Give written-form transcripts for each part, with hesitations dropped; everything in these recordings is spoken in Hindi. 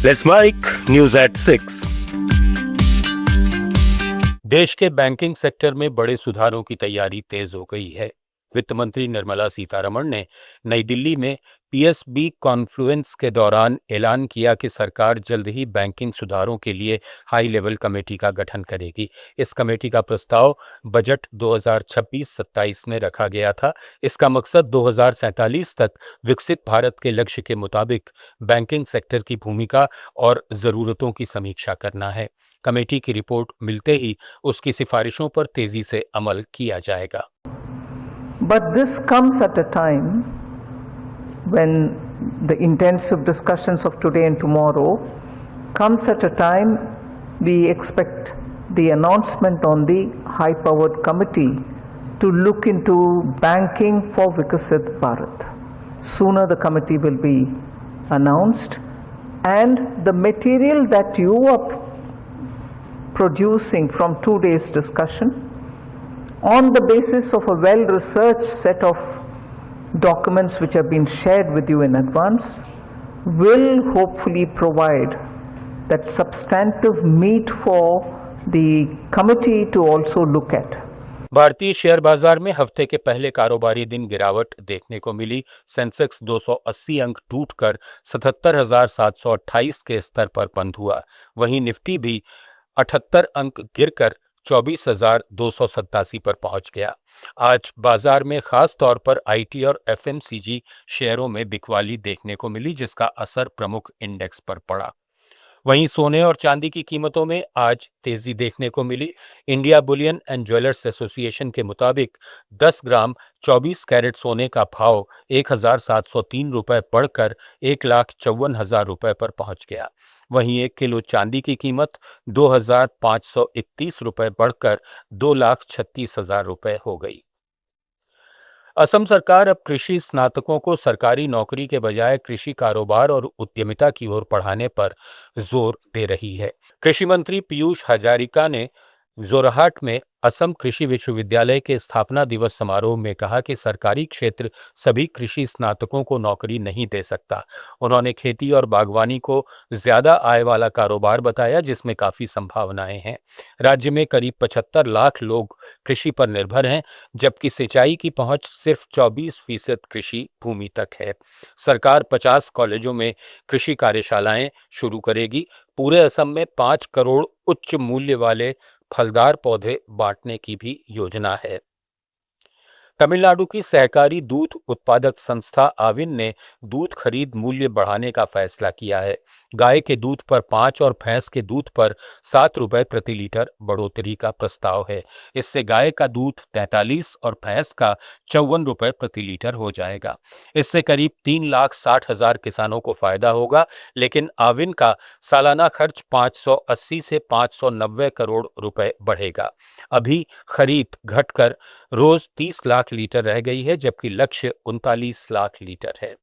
Let's make news at 6. देश के बैंकिंग सेक्टर में बड़े सुधारों की तैयारी तेज हो गई है। वित्त मंत्री निर्मला सीतारमण ने नई दिल्ली में पीएसबी कॉन्फ्लुएंस के दौरान ऐलान किया कि सरकार जल्द ही बैंकिंग सुधारों के लिए हाई लेवल कमेटी का गठन करेगी। इस कमेटी का प्रस्ताव बजट 2026-27 में रखा गया था। इसका मकसद 2047 तक विकसित भारत के लक्ष्य के मुताबिक बैंकिंग सेक्टर की भूमिका और ज़रूरतों की समीक्षा करना है। कमेटी की रिपोर्ट मिलते ही उसकी सिफारिशों पर तेजी से अमल किया जाएगा। But this comes at a time when the intensive discussions of today and tomorrow comes at a time we expect the announcement on the high-powered committee to look into banking for Viksit Bharat. Sooner the committee will be announced, and the material that you are producing from today's discussion, on the basis of a well-researched set of documents which have been shared with you in advance, will hopefully provide that substantive meat for the committee to also look at. भारतीय शेयर बाजार में हफ्ते के पहले कारोबारी दिन गिरावट देखने को मिली। सेंसेक्स 280 अंक टूटकर 77,728 के स्तर पर बंद हुआ। वहीं निफ्टी भी 78 अंक गिरकर 24,287 पर पहुंच गया। आज बाजार में खास तौर पर आईटी और एफएमसीजी शेयरों में बिकवाली देखने को मिली, जिसका असर प्रमुख इंडेक्स पर पड़ा। वहीं सोने और चांदी की कीमतों में आज तेजी देखने को मिली। India bullion and jewellers association के मुताबिक 10 ग्राम 24 कैरेट सोने का भाव 1,703 रुपये बढ़कर 1,54,000 रुपये पर पहुंच गया। वहीं 1 किलो चांदी की कीमत 2,531 रुपये बढ़कर 2,36,000 रुपये हो गई। असम सरकार अब कृषि स्नातकों को सरकारी नौकरी के बजाय कृषि कारोबार और उद्यमिता की ओर पढ़ाने पर जोर दे रही है। कृषि मंत्री पीयूष हजारिका ने जोरहाट में असम कृषि विश्वविद्यालय के स्थापना दिवस समारोह में कहा कि सरकारी क्षेत्र सभी कृषि स्नातकों को नौकरी नहीं दे सकता। उन्होंने खेती और बागवानी को ज्यादा आय वाला कारोबार बताया, जिसमें काफी संभावनाएं हैं। राज्य में करीब 75 लाख लोग कृषि पर निर्भर हैं, जबकि सिंचाई की पहुंच सिर्फ 24% कृषि भूमि तक है। सरकार 50 कॉलेजों में कृषि कार्यशालाएं शुरू करेगी। पूरे असम में 5 करोड़ उच्च मूल्य वाले फलदार पौधे बांटने की भी योजना है। तमिलनाडु की सहकारी दूध उत्पादक संस्था आविन ने दूध खरीद मूल्य बढ़ाने का फैसला किया है। गाय के दूध पर 5 और भैंस के दूध पर 7 रुपये प्रति लीटर बढ़ोतरी का प्रस्ताव है। इससे गाय का दूध 43 और भैंस का 54 रुपये प्रति लीटर हो जाएगा। इससे करीब 3,60,000 किसानों को फायदा होगा, लेकिन आविन का सालाना खर्च 580 से 590 करोड़ रुपए बढ़ेगा। अभी खरीद घटकर रोज 30 लाख लीटर रह गई है, जबकि लक्ष्य 39 लाख लीटर है।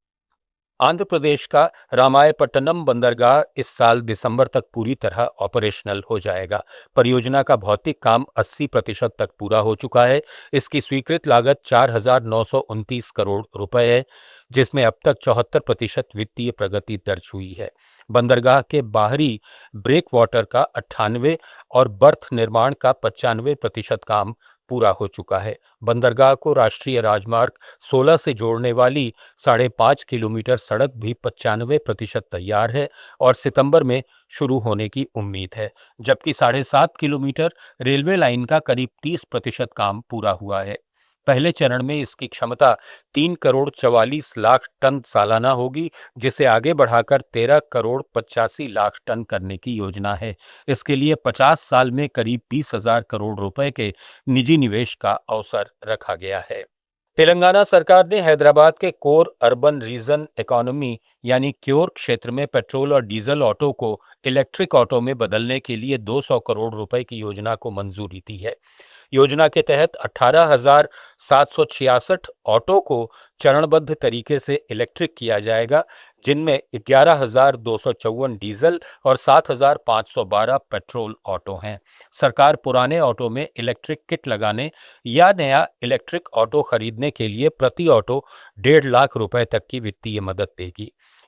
आंध्र प्रदेश का रामायपट्टनम बंदरगाह इस साल दिसंबर तक पूरी तरह ऑपरेशनल हो जाएगा। परियोजना का भौतिक काम 80% तक पूरा हो चुका है। इसकी स्वीकृत लागत 4,929 करोड़ रुपए है, जिसमें अब तक 74% वित्तीय प्रगति दर्ज हुई है। बंदरगाह के बाहरी ब्रेक वाटर का 98 और बर्थ निर्माण का 95% काम पूरा हो चुका है। बंदरगाह को राष्ट्रीय राजमार्ग 16 से जोड़ने वाली 5.5 किलोमीटर सड़क भी 95% तैयार है और सितंबर में शुरू होने की उम्मीद है, जबकि 7.5 किलोमीटर रेलवे लाइन का करीब 30% काम पूरा हुआ है। पहले चरण में इसकी क्षमता 3 करोड़ 44 लाख टन सालाना होगी, जिसे आगे बढ़ाकर 13 करोड़ 85 लाख टन करने की योजना है। इसके लिए 50 साल में करीब 20,000 करोड़ रुपए के निजी निवेश का अवसर रखा गया है। तेलंगाना सरकार ने हैदराबाद के कोर अर्बन रीजन इकोनॉमी यानी क्योर क्षेत्र में पेट्रोल और डीजल ऑटो को इलेक्ट्रिक ऑटो में बदलने के लिए 200 करोड़ रुपए की योजना को मंजूरी दी है। योजना के तहत 18,766 ऑटो को चरणबद्ध तरीके से इलेक्ट्रिक किया जाएगा, जिनमें 11,254 डीजल और 7,512 पेट्रोल ऑटो हैं। सरकार पुराने ऑटो में इलेक्ट्रिक किट लगाने या नया इलेक्ट्रिक ऑटो खरीदने के लिए प्रति ऑटो 1.5 लाख रुपए तक की वित्तीय मदद देगी।